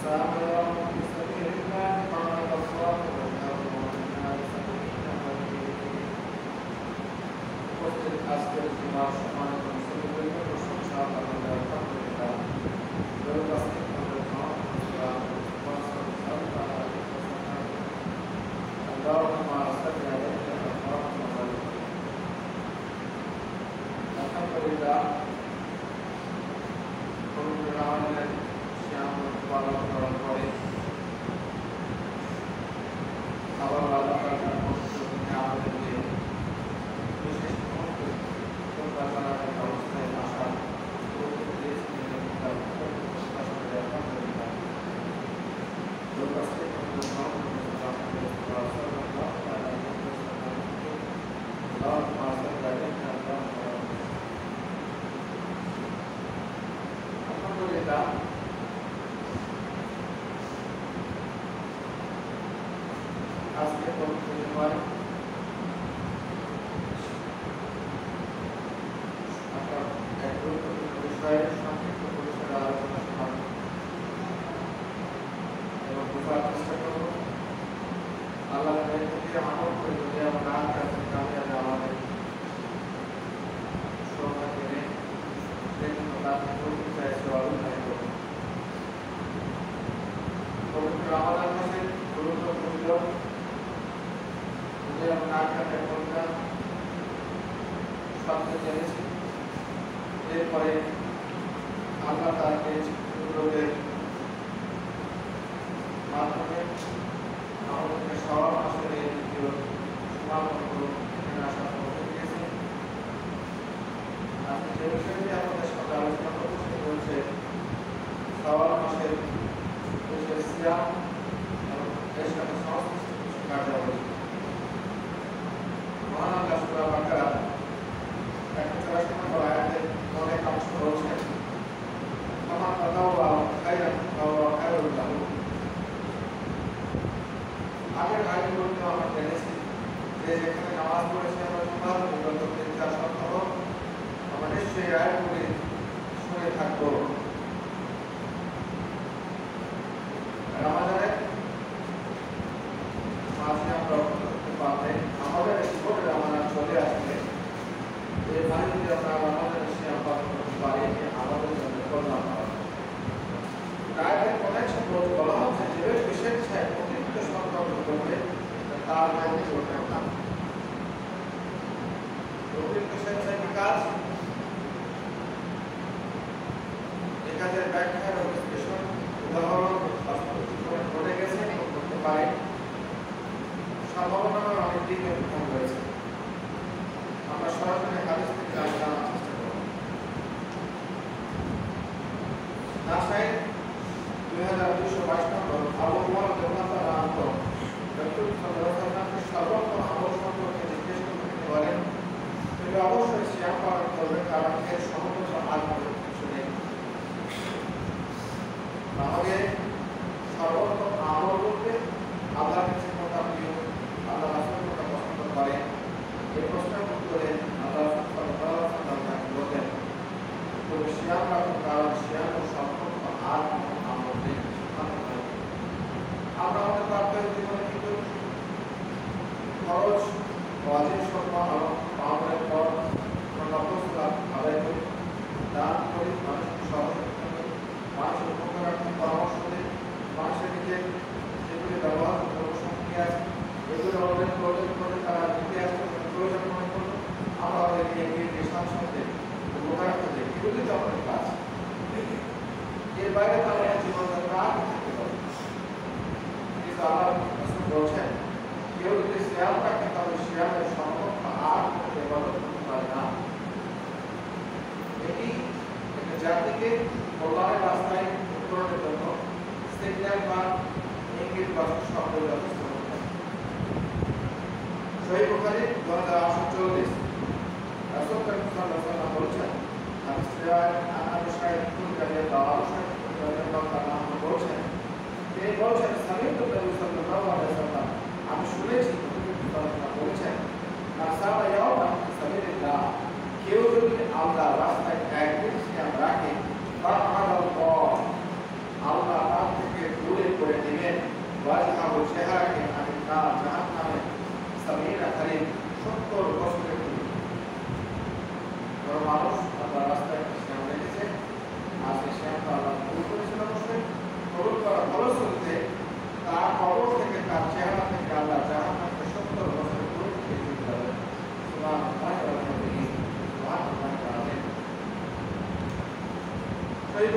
Allah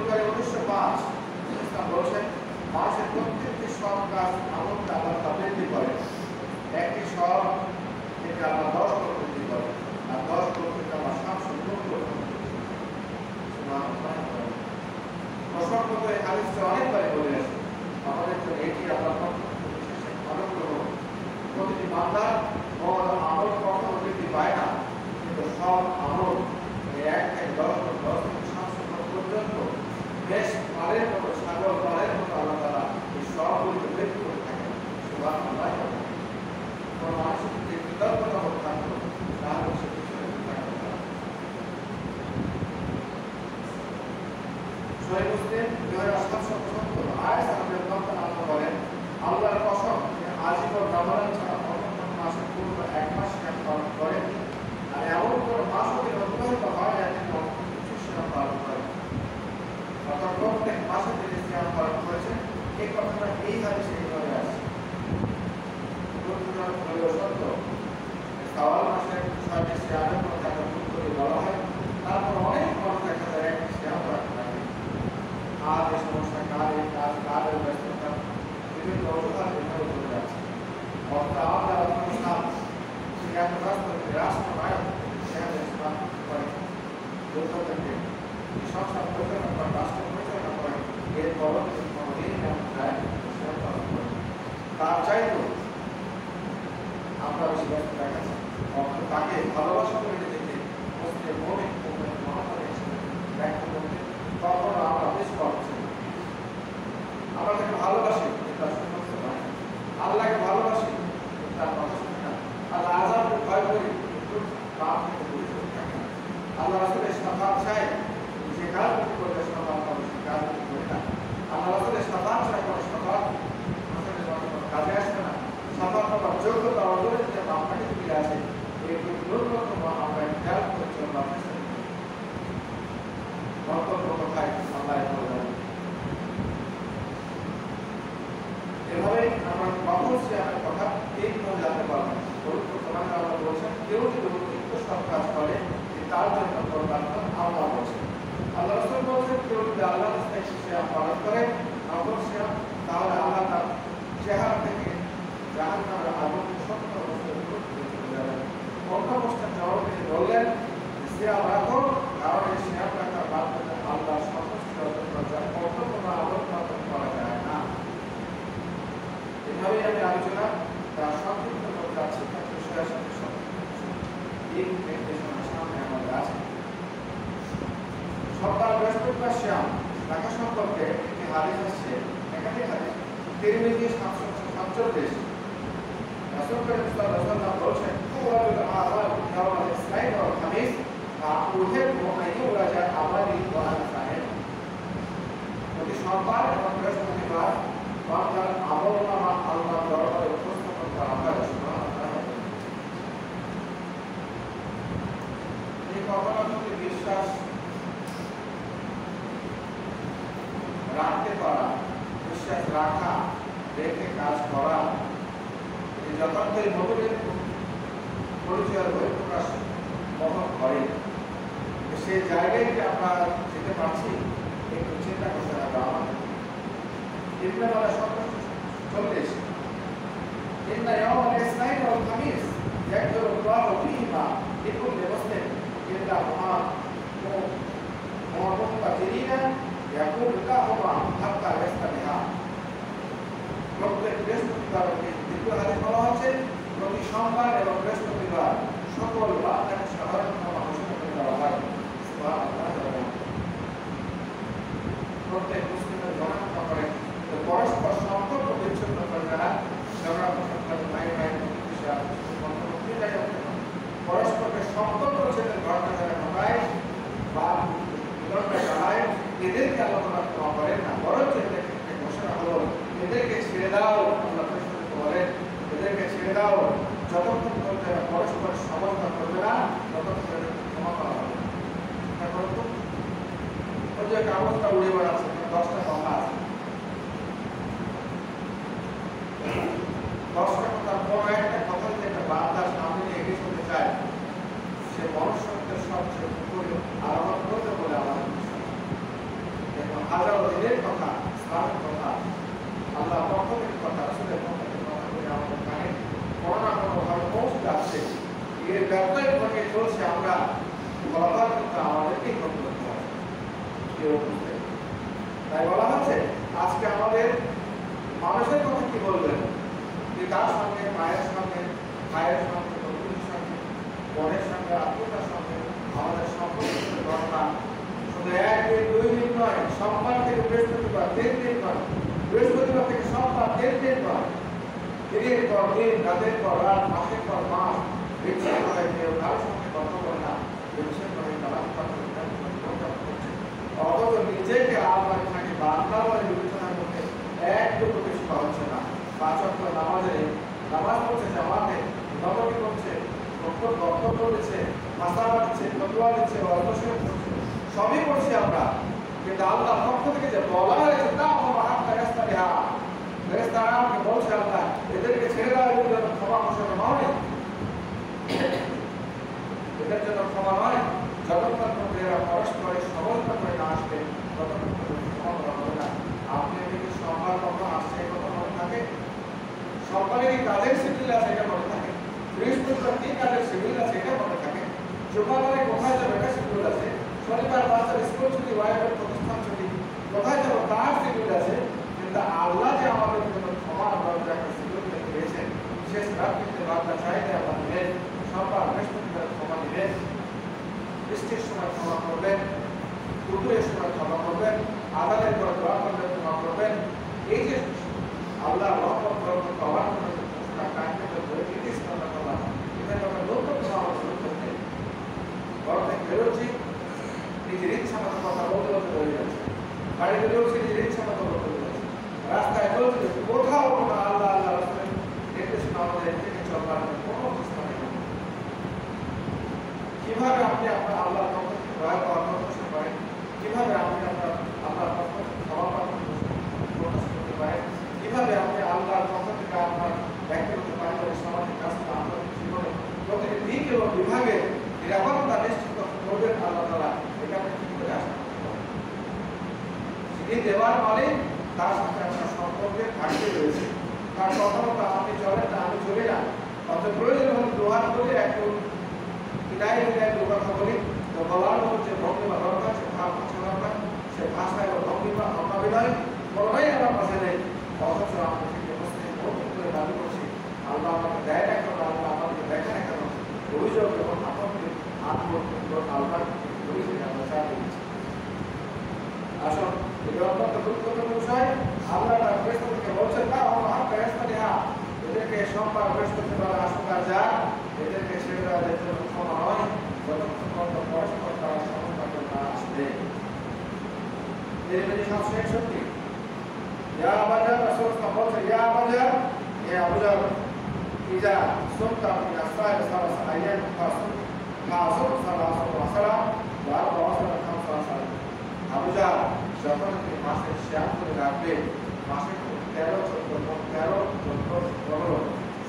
করে 1905 ইসলাম বলছেন মানুষের প্রত্যেকটি সৎ কাজ আমলকে আল্লাহ বৃদ্ধি করে। একটি সৎ থেকে আল্লাহ 10 গুণ বৃদ্ধি করে, আর 10 গুণ থেকে আল্লাহ 700 গুণ প্রসঙ্গত এই হাদিসটা অনেকবারই বলে আসে। আমাদের জন্য এটি আল্লাহ অনুগ্রহ। প্রতিটি বান্দা ও আমল কখনো বৃদ্ধি পায় না, কিন্তু সব আমল 1 থেকে 10 থেকে 700 পর্যন্ত বেশ পারের মতো সাগর পারের মতো আল্লাহ তাআলা এই সবগুলোকে বৃদ্ধি করে থাকেন। সুবহানাল্লাহ। কোনো মানুষের যদি কৃতজ্ঞতা বোধ থাকতো তাহলে সে পিছনে থাকতো না। সহিহ মুসলিম 2770 আয়াত আমাদের বক্তা আল্লাহ বলেন, আল্লাহর কসম যে আজীবন রমাদান ছাড়া অন্য কোনো মাসের পূর্ব 1 মাস সিয়াম পালন করেন, আর এমন কোনো মাস যদি অতিবাহিত হয় যাতে কিছু সিয়াম পালন করেন। অর্থাৎ প্রত্যেক মাসে তিনি সিয়াম পালন করেছেন, এই কথাটা এই হাদিসে এইভাবে আছে। সত্য শাওয়াল মাসের 6টি সিয়ামের মধ্যে একটা ভুল করে বলা হয়, তারপর অনেক মানুষ দেখা যায় একটি সিয়াম রাখতে থাকে। আর এই সমস্যা কার এই কাজ কারের ব্যস্ততা বিভিন্ন অজুহাত এভাবে বলে যাচ্ছে। অর্থাৎ আমরা অনুষ্ঠান সিয়াম রাষ্ট্রনায়ক সিয়াম ইসলাম করেন, যুদ্ধ থেকে সংসার পরিচালনা করেন, রাষ্ট্র পরিচালনা করেন, এর পরবর্তী কোনোদিন এমন যায় সিয়াম পালন করেন। তার চাইতেও আমরা বেশি ব্যস্ত দেখাচ্ছি। অর্থাৎ তাকে ভালোবাসা করে দেখে মুসলিম মুমিন মহামারী হিসেবে ব্যাখ্যা করতে কখনো আমরা বেশ করছি। আমরা তাকে ভালোবাসি, তার সমস্ত নয়। আল্লাহকে ভালোবাসি, তার কথা শুনি না। আল্লাহ আযাবকে ভয় করি, কিন্তু পাপ থেকে দূরে সরে থাকি না। আল্লাহ রাসূলের শাফাত চাই, যে কাজ করলে শাফাত পাবে সে কাজ করি না। আল্লাহ রাসূলের শাফাত চাই, কোনো শাফাত কাজে আসবে না। শাফাত পাওয়ার যোগ্যতা অর্জনের যে মাপকাঠি ফিরে আছে, এই ন্যূনতম আমরা খেয়াল করে চললাম। মন্তব্য কোথায় আল্লাহ বলেন। এভাবেই আমরা কখন সিয়ামের কথা ঠিকভাবে জানতে পারবো। পবিত্র কোরআনে আল্লাহ বলছেন, কেউ যদি অতিরিক্ত সব কাজ করে তার জন্য কল্যাণ আল্লাহ বলছেন। আল্লাহ রাসূল বলছেন, কেউ যদি আল্লাহর রাস্তায় সিয়াম পালন করে নফল সিয়াম, তাহলে আল্লাহ তার চেহারা থেকে জাহান্নামের আগুন 70 বছর দূর করে চলে যাবেন। অন্য প্রশ্নের জবাবে তিনি বললেন, সিয়াম রাখো, কারণ এই সিয়াম রাখার মাধ্যমে আল্লাহর সন্তুষ্টি অর্জন করা যায়, অন্য কোনো আলোক পালন করা যায় না। এভাবেই আমি আলোচনা তার সংক্ষিপ্ত করতে যাচ্ছি। বিষয়ের সাথে এই নির্দেশনা সামনে আমাদের আছে। সপ্তাহ বৃহস্পতিবার সিয়াম রাখা সম্পর্কে একটি হাদিস আসছে, একাধিক হাদিস। তিরমিজি 747 রাসূল করিম সাল্লাল্লাহু আলাইহি ওয়াসাল্লাম বলেছেন, কুল্লুল আমাল ইয়াওমাল ইসনাইন ওয়াল খামিস উহিব্বু আন ইউরাজা আমালি ওয়া আনা সাহিব। প্রতি সোমবার এবং বৃহস্পতিবার বান্দার আমলনামা আল্লাহর দরবারে উপস্থাপন করা হয়। সুবহানাল্লাহ। এই কখনো বিশ্বাস রাখতে পারা, বিশ্বাস রাখা, রেখে কাজ করা, এই যথার্থই নবীর পরিচয়ের বহিঃপ্রকাশ বহন করে। সেই জায়গায় কি আমরা যেতে পারছি, একটু চিন্তা করতে হবে আমাদের। ইবনে মাজাহ 40 ইন্না ইয়াওমাল ইসনাইন ওয়াল খামিস ইয়াকদুরু আল্লাহু ফীহিমা লিকুল্লি মুসলিম ইল্লা মুআতাজিরিনা ইয়াকুলু লাহুমা হাত্তা ইয়াস্তামিহা। প্রত্যেক বৃহস্পতিবার দ্বিতীয় হাদিস বলা হচ্ছে, প্রতি সোমবার এবং বৃহস্পতিবার সকল বান্দাকে সাধারণ ক্ষমা ঘোষণা করে দেওয়া হয়। সুবহানাল্লাহ। প্রত্যেক মুসলিমের গণনা করেন পরস্পর সম্পর্ক বিচ্ছিন্ন করবে না। পরস্পরকে সম্পর্ক ছেড়ে ঘটনা যারা ঘটায় বা চালায়, এদেরকে আলোচনা ক্ষমা করেন না, বরঞ্চ এদেরকে ঘোষণা হলো এদেরকে ছেড়ে দাও। আল্লাহ বলেন, এদেরকে ছেড়ে দাও, যতক্ষণ পর্যন্ত পরস্পর সমর্থন করবে না ততক্ষণ ক্ষমা করা হবে। ওই যে কাগজটা উড়ে বেড়াচ্ছে, 10টা কথা আছে, 10টা কথা বড় একটা কথা যদি একটা বান্দার সামনে এগিয়ে চলতে চায়, সে মনুষ্যত্বের সবচেয়ে উপরে আরোহণ করতে বলে আমাদের ইসলামের কথা, আল্লাহর পক্ষ থেকে কথা, রাসূলের পক্ষ থেকে কথা বলে আমাদের কানে কোনো না কোনোভাবে পৌঁছে যাচ্ছে। এর ব্যবসায়িক ভাবে চলছে, আমরা বলার কিন্তু আমাদেরকেই করতে হবে। কেউ বুঝতে, তাই বলা হচ্ছে আজকে আমাদের মানুষের কথা কি বলবেন, যে তার সঙ্গে মায়ের সঙ্গে, ভাইয়ের সঙ্গে, বন্ধুর সঙ্গে, বোনের সঙ্গে, আত্মীয়তার সঙ্গে আমাদের সম্পর্কের ঘটনা শুধু 1 দিন 2 দিন নয়, সোমবার থেকে বৃহস্পতিবার 3 দিন নয়, বৃহস্পতিবার থেকে সোমবার 3 দিন নয়, দিনের পর দিন, রাতের পর রাত, মাসের পর মাস বিচ্ছিন্ন হয়ে কেউ কারোর সঙ্গে কথা বলে না, বিচ্ছিন্ন হয়ে তালাক করছে। অথচ নিজেকে আল্লাহর সঙ্গে বা আল্লাহর বিবেচনার মধ্যে একটুকু বেশি পাওয়া হচ্ছে না। 5 ওয়াক্ত নামাজ পড়ছে, জামাতে নবমী করছে, বক্তব্য দিচ্ছে, মাসালা দিচ্ছে, ফতোয়া দিচ্ছে, অর্ধশোধ করছে, সবই করছি আমরা। কিন্তু আল্লাহর পক্ষ থেকে যে বলা হয়েছে তা ফেরেশতারা আমাকে বলছে, আল্লাহ এদেরকে ছেড়ে দেওয়া, এদের জন্য ক্ষমা ঘোষণা নয়, এদের জন্য ক্ষমা নয়। যতক্ষণ পর্যন্ত এরা পরস্পরে সবলতা করে না আসবে ততক্ষণ পর্যন্ত ক্ষমা করা হবে না। আপনি যদি সোমবার কখন আসছে কথা মনে থাকে, সোমবারে কি কাজের শিডিউল আছে এটা মনে থাকে, বৃহস্পতিবার কি কাজের শিডিউল আছে এটা মনে থাকে, শুক্রবারে কোথায় যাবে এটা শিডিউল আছে, শনিবার বাচ্চার স্কুল ছুটি, ওয়াইফের প্রতিষ্ঠান ছুটি, কোথায় যাবো তার শিডিউল আছে। কিন্তু আল্লাহ যে আমাদের জন্য ক্ষমার দরজা একটা শিডিউল দিয়েছেন, শেষ রাত্রিতে বার্তা চাইলে আল্লাহ দিলেন, সোমবার বৃহস্পতিবার ক্ষমা দিলেন, বৃষ্টির সময় ক্ষমা করবেন, দুপুরের সময় ক্ষমা করবেন, আদালের পর দোয়া করবেন, ক্ষমা করবেন। এই যে আল্লাহ রহমত বরকত পাওয়ার জন্য ঘোষণা কায়েম করে নির্দেশ করা হলো, এটা আমরা লক্ষ্য করে আমাদের লক্ষ্য নেই। ঘর থেকে বেরোচ্ছি, নিজের ইচ্ছা মতো কথা বলতে বলতে বেরিয়ে যাচ্ছে, বাড়ি বেরোচ্ছি, নিজের ইচ্ছা মতো বলতে যাচ্ছে, রাস্তায় চলছে, কোথাও কোনো আল্লাহ আল্লাহ রাসূলের নির্দেশনা আমাদের থেকে চলবার কোনো অবস্থা নেই। কিভাবে আপনি আপনার আল্লাহর পক্ষ থেকে দয়া পাওয়ার প্রত্যাশা করেন, কিভাবে আপনি আপনার আল্লাহর পক্ষ থেকে ক্ষমা পাওয়ার প্রত্যাশা করতে পারেন, কিভাবে আপনি আল্লাহর পক্ষ থেকে আপনার ব্যক্তিগত পারিবারিক সামাজিক রাস্তা আন্তর্জাতিক জীবনে প্রতিটি দিক এবং বিভাগে নিরাপত্তা নিশ্চিত করবেন আল্লাহ তাআলা, এটা আপনি কি করে আশা করতে পারেন? যিনি দেওয়ার মালিক তার সাথে আপনার সম্পর্কে ঘাটতি রয়েছে, তার কথা মতো আপনি চলেন না, আমি চলি না, অত প্রয়োজন হলে দোয়ার করে একটু কথা বলি, তো বলার মতো যে ভঙ্গিমা দরকার, সে ভাব দরকার, সে ভাষায় ভঙ্গিমা অনাবিনয় কোনোটাই আমার কাছে নেই। অথচ আমরা থেকে করে দাবি করছি আল্লাহ আমাকে দেয় না কেন, আল্লাহ আমাকে দেখে না কেন, অভিযোগ এবং আপত্তি আল্লাহ আমরা চাকরি দিচ্ছি। আসুন, এটি অত্যন্ত গুরুত্বপূর্ণ বিষয়। আল্লাহ তার বৃহস্পতিকে বলছেন না, আমার বৃহস্পতি এদেরকে সোমবার বৃহস্পতিবার আসুক আর যাক, এদেরকে ছেড়ে দেওয়া যেতে ক্ষমা নয়, যতক্ষণ পর্যন্ত পরস্পর তারা সমস্ত না আসবে। এর 761 ইয়া আবাজার রাসূল বলছে, ইয়া আবাজার, ইয়া আবাজার ইজা সুনতা মিন আসফার সালাসা আইয়াম ফাসুন ফাসুন সালাসা ওয়াসালা ওয়া ওয়াসালা খামসা। আবাজার, যখন তুমি মাসের সিয়াম করে রাখবে, মাসে 13, 14, 13, 14, 15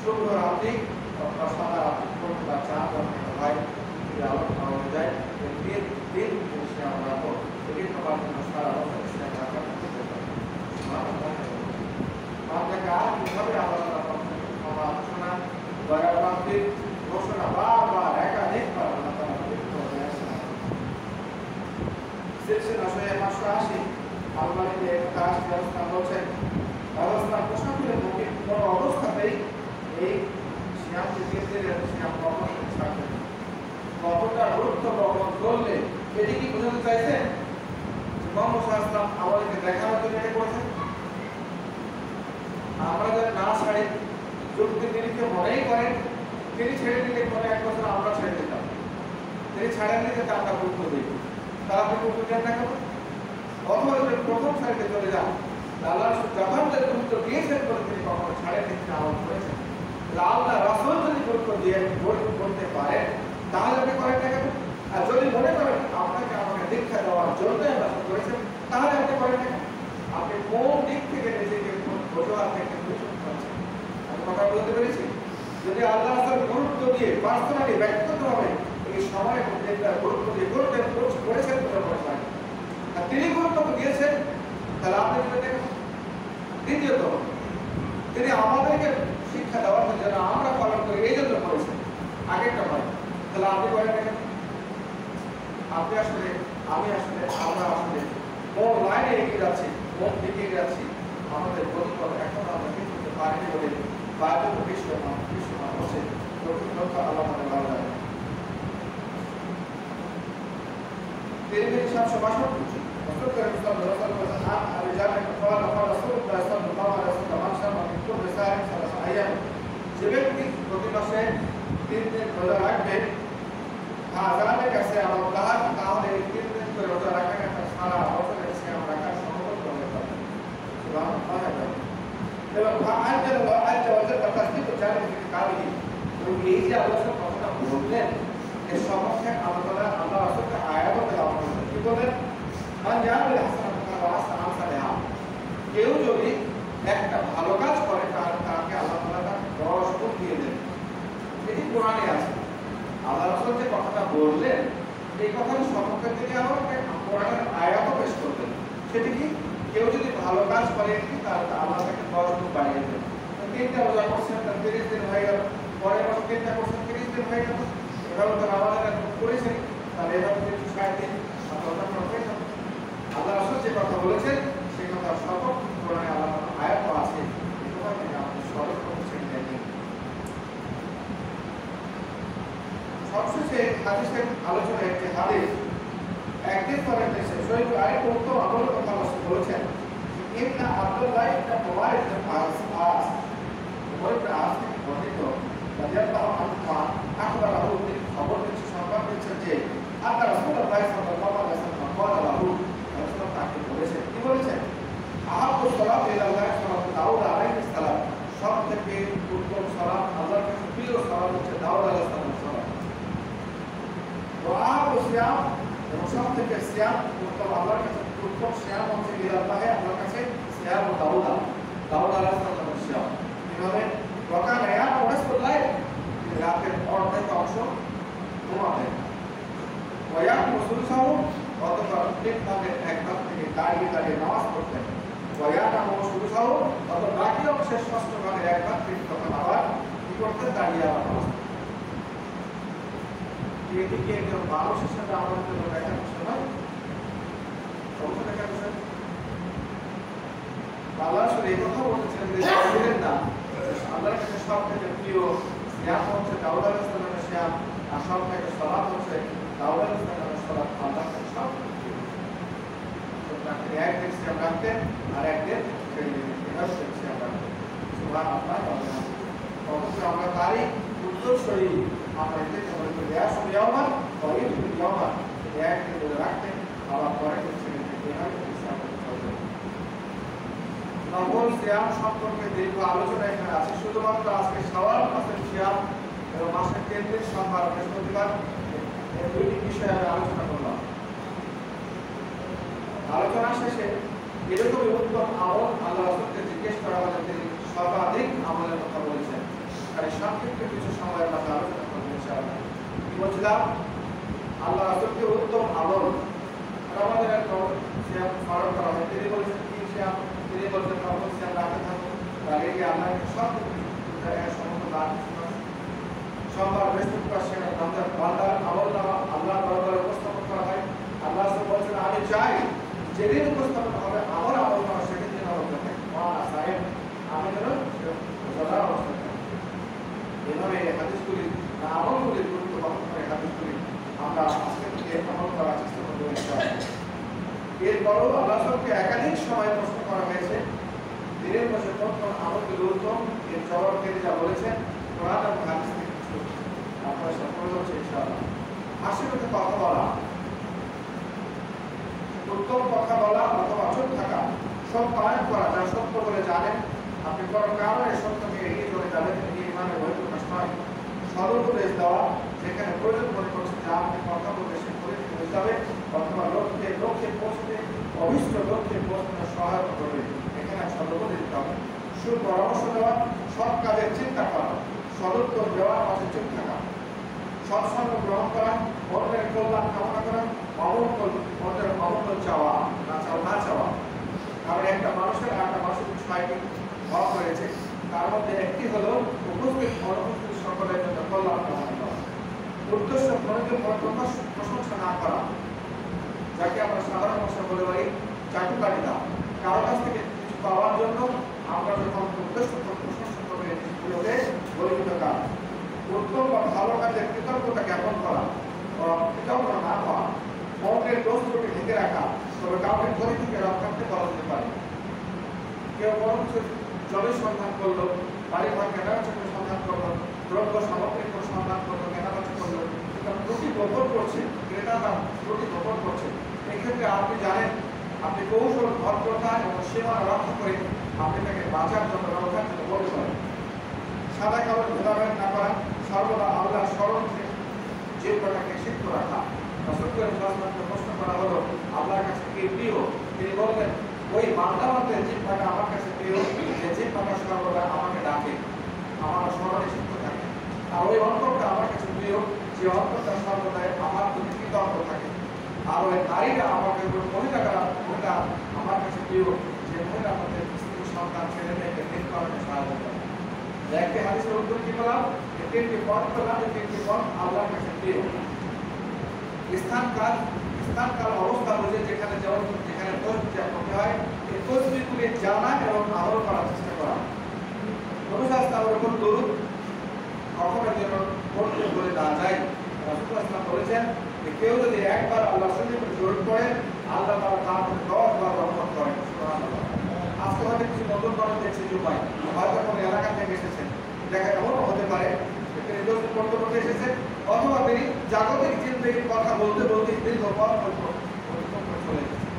শুক্র রাত্রি অথবা সাদা রাত্রি বা 4 রাত্রি হয়, যদি আলোচনা হয়ে যায়, দিন সিয়াম রাখো, এটি তোমার জন্য সারা বছর সিয়াম রাখা আপনাকে আর কিভাবে আল্লাহ ক্ষমা ঘোষণা, দয়া প্রাপ্তির ঘোষণা বারবার একাধিকবার আল্লাহ তাআলা সিলসিলা 580 আলমারিতে কাজ ব্যবস্থা বলছেন, ব্যবস্থা পোশাকের মুখে কোনো অবস্থাতেই এই সিয়াম দিনের সিয়াম কখন ছাড়বেন, কতটা গুরুত্ব বহন করলে এটি কি বোঝাতে চাইছেন? মোহাম্মদ সাল্লাল্লাহু আলাইহি ওয়াসাল্লাম আমাদেরকে দেখানোর জন্য এটা করেছেন। আমরা যদি না ছাড়ি, যুক্তি নিরীক্ষে মনেই করেন তিনি ছেড়ে দিলে পরে 1 বছর আমরা ছেড়ে দিতাম, তিনি ছাড়েননি যে আমরা গুরুত্ব দিই, তারা আপনি গুরুত্ব দেন না কেন? অথবা যদি প্রথম সারিতে চলে যান, আল্লাহ যখন গুরুত্ব দিয়েছেন বলে তিনি কখনো ছাড়েননি, তিনি আমল করেছেন। আল্লাহ রাসূল যদি গুরুত্ব দিয়ে করতে পারেন তাহলে আপনি করেন না কেন? আর যদি মনে করেন আপনাকে আমাকে দীক্ষা দেওয়ার জন্য আল্লাহ করেছেন, তাহলে আপনি করেন না কেন? আপনি কোন দিক থেকে নিজেকে বোঝার থেকে আমি কথা বলতে পেরেছি? যদি আল্লাহ রাসূল গুরুত্ব দিয়ে পার্সোনালি ব্যক্তিগতভাবে এই সময়ের মধ্যে গুরুত্ব দিয়ে করেছেন বলে মনে হয়, আর তিনি গুরুত্ব দিয়েছেন, তাহলে আপনি দ্বিতীয়ত তিনি আমাদেরকে শিক্ষা দেওয়ার জন্য আমরা পালন করি এই জন্য করেছেন আগেরটা হয়। তাহলে আপনি করেন দেখেন আপনি আসলে আমি আসলে আমরা আসলে কোন লাইনে এগিয়ে যাচ্ছি কোন দিকে এগিয়ে যাচ্ছি আমাদের গতিপথ এখন আমরা কিন্তু পারিনি বলে বায়ু বিশ্ব হচ্ছে আল্লাহ আমাদের ভালো লাগে। তিনি সব সময় وذكر المصطفى صلى الله عليه وسلم عن ابي جابر قال قال رسول الله صلى الله عليه وسلم من شرب من كل ساعه 3 ايام যে ব্যক্তি প্রতি মাসে 3 দিন রোজা রাখবে আযানের কাছে আল্লাহ তাহলে 3 দিন করে রোজা রাখা একটা সারা বছরের সিয়াম রাখার সমকক্ষ হয়ে যাবে। সুবহানাল্লাহ। এবং আল্লাহ আজ্জা ওয়া জাল্লা তাসদিক জারি কালি এবং এই যে আল্লাহর কথাটা বললেন এর সম্পর্কে আল্লাহ রাসূলকে আয়াত তেলাওয়াত করেন। কি বলেন? মান জাআলা হাসানাতান ওয়া আহসানা আমসালাহা। কেউ যদি একটা ভালো কাজ করে তাকে আল্লাহ তাআলা 10 গুণ দিয়ে দেন। এটি কোরআনে আছে। আল্লাহ রাসূল যে কথাটা বললেন এই কথার সম্পর্কে তিনি আবার কোরআনের আয়াতও পেশ করলেন। সেটি কি? কেউ যদি ভালো কাজ করে তাহলে আল্লাহ তাকে 10 গুণ বাড়িয়ে দেন। তিনটা রোজা করছেন তার 30 দিন হয়ে গেল, পরের মাসে তিনটা করছেন 30 দিন হয়ে গেল, এভাবে তো আমাদের করেছেন তাহলে এভাবে 360 দিন আপনারা হয়ে যাবে। আল্লাহ রাসূল যে কথা বলেছেন সেই কথা সর্বত কোরআনে আল্লাহ আয়াত আছে। এই কথা থেকে আপনি সর্বত করছেন দেখেন। সবশেষে হাদিসের আলোচনায় একটি হাদিস একদিন পরে এসে শহীদ আরেক উত্তম আমলের কথা বলেছেন। ইবনে আব্দুল্লাহ ইবনে মুবারক ইবনে আস মুবারক আস বর্ণিত রাদিয়াল্লাহু আনহু আখবরাহু তিনি খবর দিচ্ছেন সংবাদ দিচ্ছেন যে আল্লাহ রাসূলুল্লাহ সাল্লাল্লাহু আলাইহি ওয়াসাল্লাম বলেন রাসূল তাকে বলেছেন কি বলেছেন? আহাব্বু সালাত ইলাল্লাহ সালাতু দাউদ আলাইহিস সালাম। সবথেকে উত্তম সালাত আল্লাহর কাছে প্রিয় সালাত হচ্ছে দাউদ আলাইহিস সালামের সালাত। ওয়া আহাব্বু সিয়াম এবং সবথেকে সিয়াম উত্তম আল্লাহর কাছে উত্তম সিয়াম হচ্ছে ইলাল্লাহ আল্লাহর কাছে সিয়াম দাউদ আলাইহিস সালামের সিয়াম। কিভাবে? ওয়াকানা ইয়ামু রাসূলুল্লাহ রাতের অর্ধেক অংশ ঘুমাতেন। ওয়ায়ামু সুলসাহু অথবা এক ভাগ থেকে দাঁড়িয়ে নামাজ পড়তেন। ওয়ায়ামু সুলসাহু অথবা বাকি অংশের ষষ্ঠ ভাগের এক ভাগ থেকে তখন আবার কি করতেন? দাঁড়িয়ে আবার নামাজ পড়তেন। এদিকে একজন মানুষের সাথে আমাদের জন্য দেখার বিষয় নয়, অবশ্যই দেখার বিষয়। আল্লাহ আসলে এই কথা বলতেছেন যে বললেন না আল্লাহর কাছে সব থেকে প্রিয় সিয়াম হচ্ছে দাউদ আলাইহিস সালামের সিয়াম, আর সব থেকে সালাত হচ্ছে দাউদ আলাইহিস সালামের সালাত। আল্লাহর কাছে সব প্রিয়। সুতরাং একদিন সিয়াম রাখতেন আর একদিন ছেড়ে দিতেন, এভাবে সিয়াম রাখতেন। সুবহানাল্লাহ। অবশ্য আমরা তারই উত্তরসূরি আমরা এটাকে বলি রিয়াসুল ইয়াওমান ওয়া ইদুল ইয়াওমান। একদিন ধরে রাখতেন আবার পরে ছেড়ে দিতেন, এভাবে সিয়াম চলতেন। নফল সিয়াম সম্পর্কে দীর্ঘ আলোচনা এখানে আছে। শুধুমাত্র আজকে শাওয়াল মাসের সিয়াম এবং মাসের 3 দিন সোমবার বৃহস্পতিবার এই দুইটি বিষয়ে আমি আলোচনা করলাম। আলোচনা শেষে এরকমই উত্তম আমল আল্লাহ রাসূলকে জিজ্ঞেস করা হলে তিনি সর্বাধিক আমলের কথা বলেছেন। আর সংক্ষিপ্ত কিছু সময়ের মধ্যে আলোচনা করবো ইনশাআল্লাহ। কি বলছিলাম? আল্লাহ রাসূলকে উত্তম আমল রমাদানের সিয়াম পালন করা হয়। তিনি বলেছেন কি সিয়াম? তিনি বলছেন নফল সিয়াম রাখতে থাকুন, তাহলে কি আল্লাহকে সব সমস্ত দান সোমবার বৃহস্পতিবার সিয়াম রমজান বান্দার আমল নামা আল্লাহর দরবারে উপস্থাপন করা হয়। আল্লাহ বলছেন আমি চাই যেদিন উপস্থাপন হবে আমার আমল নামা সেদিন যেন হতে থাকে সাহেব আমি যেন সদা অবস্থা থাকি। এভাবে হাদিসগুলি আমলগুলির গুরুত্ব বহন করে হাদিসগুলি আমরা আজকে থেকে আমল করার চেষ্টা করবো ইনশাআল্লাহ। এরপরও আল্লাহ সবকে একাধিক সময় প্রশ্ন করা হয়েছে দিনের বসে কোন আমলগুলো উত্তম, এর জবাব তিনি যা বলেছেন কোরআন এবং হাদিস থেকে কিছু আপনার সাথে করে হচ্ছে ইনশাআল্লাহ। হাসির মধ্যে কথা বলা, উত্তম কথা বলা অথবা চুপ থাকা, সব পালন করা যা সত্য বলে জানেন আপনি কোনো কারণে সত্যকে এগিয়ে চলে যাবেন, এটি ইমানের বই প্রকাশ নয়। সদুপদেশ দেওয়া, যেখানে প্রয়োজন মনে করছে যা আপনি কথা বলতে সে পরিচিত হয়ে যাবে অথবা লক্ষ্যে পৌঁছতে অভিষ্ট লক্ষ্যে পৌঁছতে সহায়তা করবে, এখানে সদুপদেশ দিতে হবে। সুপরামর্শ দেওয়া, সৎ কাজের চিন্তা করা, সদুত্তর দেওয়ার পাশে চুপ থাকা, সৎসঙ্গ গ্রহণ করা, অন্যের কল্যাণ কামনা করা, অন্যের অমঙ্গল চাওয়া না চাওয়া, কারণ একটা মানুষের ছয়টি হক রয়েছে, তার মধ্যে একটি হলো উপস্থিত অনুপস্থিত সকলের জন্য কল্যাণ কামনা করা, উদ্দেশ্য প্রণীত প্রশংসা না করা, যাকে আমরা সাধারণ ভাষা বলে পারি চাটুকারিতা। কারো কাছ থেকে কিছু পাওয়ার জন্য আমরা যখন উদ্দেশ্য প্রশংসা করে জিনিসগুলোকে গর্বিত কাজ, উত্তম বা ভালো কাজের কৃতজ্ঞতা জ্ঞাপন করা, কৃতজ্ঞতা না হওয়া, অন্যের দোষ ত্রুটি ঢেকে রাখা, তবে কাউকে ক্ষতি থেকে রক্ষার্থে করা যেতে পারে। কেউ বড় কিছু জমির সন্ধান করলো, বাড়ি ঘর কেনাবেচা সন্ধান করলো, দ্রব্য সামগ্রী সন্ধান করলো, কেনাবেচা করলো, ত্রুটি গোপন করছে, ক্রেতা তার ত্রুটি গোপন করছে। এক্ষেত্রে আপনি জানেন, আপনি কৌশল ভদ্রতা এবং সীমানা রক্ষা করে আপনি তাকে বাঁচার জন্য রক্ষার জন্য বলতে পারেন। সাদা কালো ভেদাভেদ না করা, সর্বদা আল্লাহ স্মরণ যে কটাকে সিদ্ধ রাখা। প্রশ্ন করা হলো আল্লাহর কাছে কে প্রিয়? তিনি বললেন, ওই বান্দাবান্দের জিহ্বাটা আমার কাছে প্রিয়, যে জিহ্বাটা সর্বদা আমাকে ডাকে, আমার স্মরণে সিদ্ধ থাকে। আর ওই অন্তরটা আমার কাছে প্রিয়, যে অন্তরটা সর্বদাই আমার প্রতি কৃতজ্ঞ থাকে। আর ওই নারীরা আমাকে, মহিলা আমার কাছে প্রিয়, যে মহিলা আমাদের স্ত্রী সন্তান ছেলে মেয়েকে দিন করাতে সাহায্য করে। একটি হাদিসের উত্তর কি বললাম? তিনটি পথ বললাম, এই তিনটি পথ আল্লাহর কাছে প্রিয়। স্থানকাল অবস্থা বুঝে যেখানে করতে হয়, এই তসবিহগুলি জানা এবং আমল করার চেষ্টা করা। অনুশাস তার উপর দরুদ কখনো যেন পড়তে বলে না যায়। রাসূলুল্লাহ সাল্লাল্লাহু আলাইহি ওয়াসাল্লাম বলেছেন যে কেউ যদি একবার আল্লাহর সঙ্গে জড়িত করে, আল্লাহ তাআলা তার প্রতি 10 বার রহমত করেন। সুবহানাল্লাহ। আজকে হয়তো কিছু নতুন মানুষ দেখছি জুমায়, হয়তো কোনো এলাকা থেকে এসেছেন, দেখা এমনও হতে পারে তিনি দোষ করতে করতে এসেছেন, অথবা তিনি জাগতিক জিন্দেগির কথা বলতে বলতে দীর্ঘ পথ চলে এসেছেন।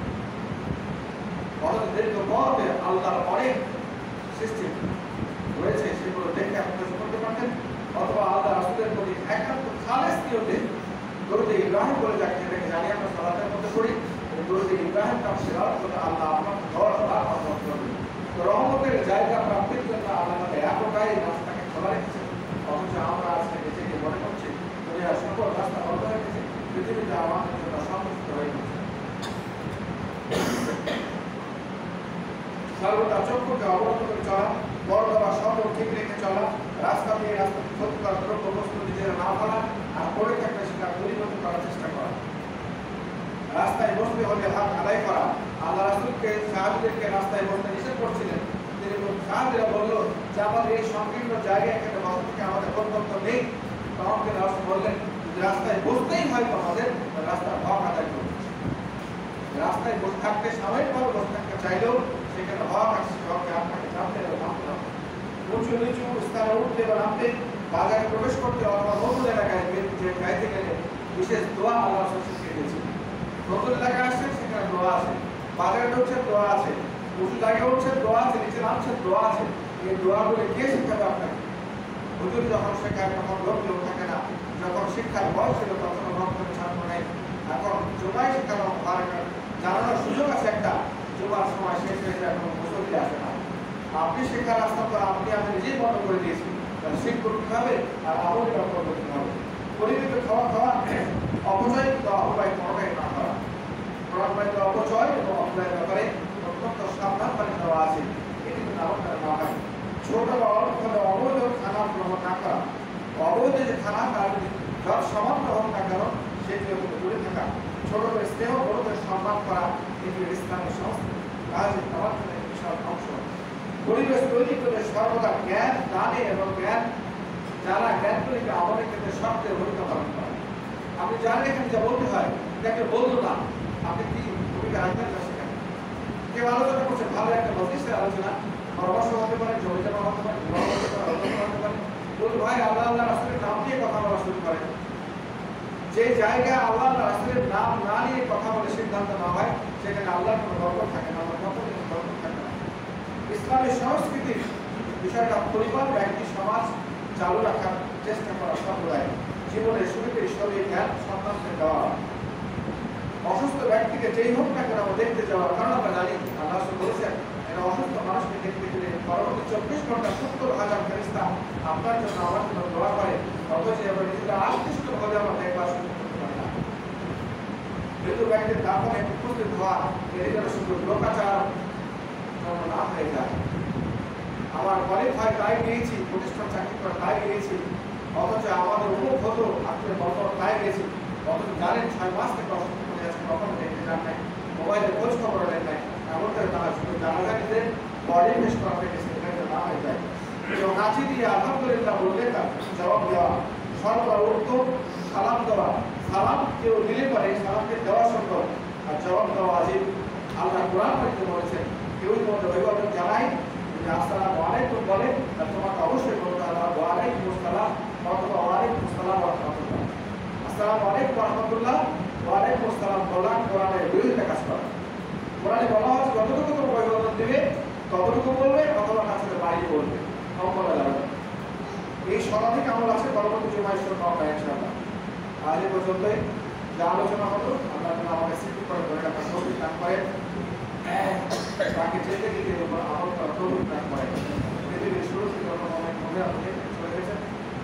দীর্ঘ পথে আল্লাহর অনেক সৃষ্টি রয়েছে, সেগুলো দেখে আপনি করতে পারতেন। অথবা আল্লাহ রাসূলের প্রতি একান্ত খালেস নিয়তে দরুদে ইব্রাহিম বলে যাকে যেটাকে জানি আমরা সালাতের মধ্যে পড়ি, দরুদে ইব্রাহিম তার সিরাত করে আল্লাহ আপনার 10 বার রহমত করবেন। তো রহমতের জায়গা প্রাপ্তির জন্য আল্লাহ তাআলা এতটাই রাস্তাকে খোলা রেখেছেন, অথচ আমরা আজকে বেঁচে গিয়ে মনে করছি দুনিয়ার সকল রাস্তা বন্ধ হয়ে গেছে, পৃথিবীতে আমাদের জন্য সংকুচিত হয়ে গেছে। সর্বদা চক্ষুকে অবনত করে চলা, বড় বা সর্ব ঠিক রেখে চলা, রাস্তা দিয়ে ক্ষতিকর দ্রব্য বস্তু নিজেরা না ফেলা, আর পড়ে থাকলে সেটা পরিণত করার চেষ্টা করা। রাস্তায় বসতে হলে হাত আদায় করা। আল্লাহ রাসূলকে সাহাবীদেরকে রাস্তায় বসতে নিষেধ করছিলেন। তিনি সাহাবীরা বলল যে আমাদের এই সংকীর্ণ জায়গায় এখানে বসা থেকে আমাদের পরিবর্ত নেই। তখন তিনি রাসূল বললেন রাস্তায় বসতেই হয় আমাদের, রাস্তার হক আদায় করতে। রাস্তায় বসে থাকতে, সাময়িকভাবে বসে থাকতে চাইলেও সেখানে হক আছে, হককে আপনাকে জানতে হবে, নামতে হবে। উঁচু নিচু স্থানে উঠতে বা নামতে, বাজারে প্রবেশ করতে অথবা নতুন এলাকায় গাইতে গেলে বিশেষ দোয়া আল্লাহ রাসূল শিখিয়ে দিয়েছেন। নতুন এলাকায় আসছেন, সেখানে দোয়া আছে, বাজারে ঢুকছেন দোয়া আছে, উঁচু জায়গায় উঠছেন দোয়া আছে, নিচে নামছেন দোয়া আছে। এই দোয়াগুলো কে শিখাবে আপনাকে? হুজুর যখন শেখায় তখন লোক থাকে না, যখন শিক্ষার বয়স ছিল তখন ভক্তের ছাত্র নেই। এখন জুমায় শেখানো জানানোর সুযোগ আছে, একটা জুমার সময় শেষ হয়ে যায়, এখন মুসল্লি আসে না। আপনি শেখার রাস্তা তো আমি নিজেই বন্ধ করে দিয়েছি, শিখবো কিভাবে আর আমল করবো কিভাবে? পরিমিত খাওয়া, অপচয় কিন্তু অপব্যয় কোনোটাই না করা। অপচয় এবং অপব্যয়ের ব্যাপারে অত্যন্ত সাবধান করে দেওয়া আছে, এটি কিন্তু আমাদের না হয়। ছোট বা অল্প অবৈধ খানা গ্রহণ না করা, অবৈধ যে খানা তার যত সামান্য হোক না কেন সেগুলো থেকে দূরে থাকা। ছোটদের স্নেহ, বড়দের সম্মান করা, এটি ইসলামের সংস্কৃতি কাজ আমার জন্য বিশাল অংশ। পরিবেশ তৈরি করে সর্বদা জ্ঞান দানে এবং জ্ঞান যারা জ্ঞানগুলিকে আমাদের ক্ষেত্রে সবচেয়ে ভূমিকা পালন করে। আপনি জানেন এখানে যা বলতে হয় তাকে বলতো না, আপনি কি ভূমিকা রাখবেন না সেখানে? কেউ আলোচনা করছে, ভালো একটা মজলিসের আলোচনা, পরামর্শ হতে পারে, জমিজমা হতে পারে, হতে পারে, বলুন ভাই আল্লাহ আল্লাহ রাসূলের নাম নিয়ে কথা বলা শুরু করে। যে জায়গায় আল্লাহ রাসূলের নাম না নিয়ে কথা বলে সিদ্ধান্ত না হয়, সেখানে আল্লাহর কোনো বরকত থাকে না, আমার কত কোনো বরকত থাকে না। ইসলামের সংস্কৃতির বিষয়টা পরিবার, ব্যক্তি, সমাজ চালু রাখার চেষ্টা করা সম্প্রদায় জীবনের শুরুতে শরীর জ্ঞান সন্তানকে দেওয়া। অসুস্থ ব্যক্তিকে যেই হোক না কেন দেখতে যাওয়ার কারণ আমরা জানি আল্লাহ বলেছেন এটা অসুস্থ মানুষকে দেখতে গেলে পরবর্তী 24 ঘন্টা 70,000 ফেরেশতা আপনার জন্য আমার জন্য দোয়া করে, অথচ আমরা নিজেরা আকৃষ্টভাবে আমরা দেখবার সুযোগ করতে পারি না। মৃত ব্যক্তির দাফনে উপস্থিত হওয়া এর জন্য শুধু লোকাচার জন্য না হয়ে যায়। আমার কোয়ালিফাই তাই নিয়েছি, প্রতিষ্ঠান চাকরি করা তাই নিয়েছি, অথচ আমাদের অমুক হতো আত্মীয় বর্তমান তাই গেছি, অথচ জানেন 6 মাস থেকে অসুস্থ হয়ে আছে, কখনো দেখতে যান নাই, মোবাইলে খোঁজ খবর নেন নাই, এমন করে তারা শুধু জানাজানি দেন, বডি ইনভেস্ট করা হয়ে গেছে, এখানে না হয়ে যায়। এবং হাঁচি দিয়ে আলহামদুলিল্লাহ বললে তার জবাব দেওয়া, সর্বদা উত্তম, সালাম দেওয়া, সালাম কেউ দিলে পারে সালামকে দেওয়া সম্ভব, আর জবাব দেওয়া আজিব। আল্লাহ কোরআন পড়তে বলেছেন, কেউ তোমাদের অভিভাবক জানাই যে আসসালামু আলাইকুম বলে, আর তোমাকে অবশ্যই বলতে হবে ওয়ালাইকুম আসসালাম অথবা ওয়ালাইকুম আসসালাম ওয়া রাহমাতুল্লাহ। আসসালামু আলাইকুম ওয়া রাহমাতুল্লাহ, ওয়ালাইকুম আসসালাম বলা কোরআনের বিরুদ্ধে কাজ করা। কোরআনে বলা হচ্ছে যতটুকু তোমার অভিভাবক দেবে ততটুকু বলবে, অথবা কাছে বাড়িয়ে বলবে, কম বলা যাবে না। এই শতাধিক আমল আছে, পরবর্তী জুমায় শুরু পাওয়া যায় ইনশাআল্লাহ। আজ এ পর্যন্তই যা আলোচনা হলো, আল্লাহ তাআলা আমাকে স্মৃতি করে ধরে রাখার তৌফিক দান করেন, তাকে যেতে গিয়ে আমল করার তৌফিক দান করেন। পৃথিবীর শুরু থেকে যখন অনেক মনে আপনি চলে গেছেন,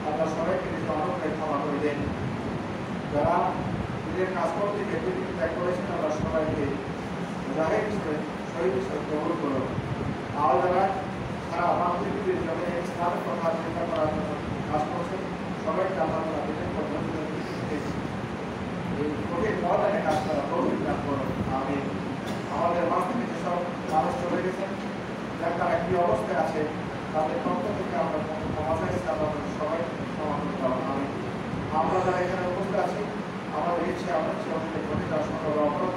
আল্লাহ সবাইকে নিজ অনুগ্রহে ক্ষমা করে দেন। যারা নিজের কাজকর্ম থেকে পৃথিবী ত্যাগ করেছেন, আল্লাহ সবাইকে মুজাহিদ হিসেবে শহীদ হিসেবে কবুল করুন। আর যারা সারা পৃথিবীর জন্য ইসলামের কথা চিন্তা করার জন্য কাজ করছেন, সবাইকে আল্লাহ তাআলা বিশেষ পদ্ধতিতে এই কঠিন পথে কাজ করা তৌফিক দান করুন। আমিন। আমাদের মাঝ থেকে যেসব মানুষ চলে গেছেন, যারা কি অবস্থায় আছে, তাদের পক্ষ থেকে আমরা ক্ষমা চাইছি, আল্লাহ সবাই ক্ষমা করে দেওয়া। আমি আমরা যারা এখানে উপস্থিত আছি, আমাদের ইচ্ছে আমরা ঘটে যাওয়া সকল অপরাধ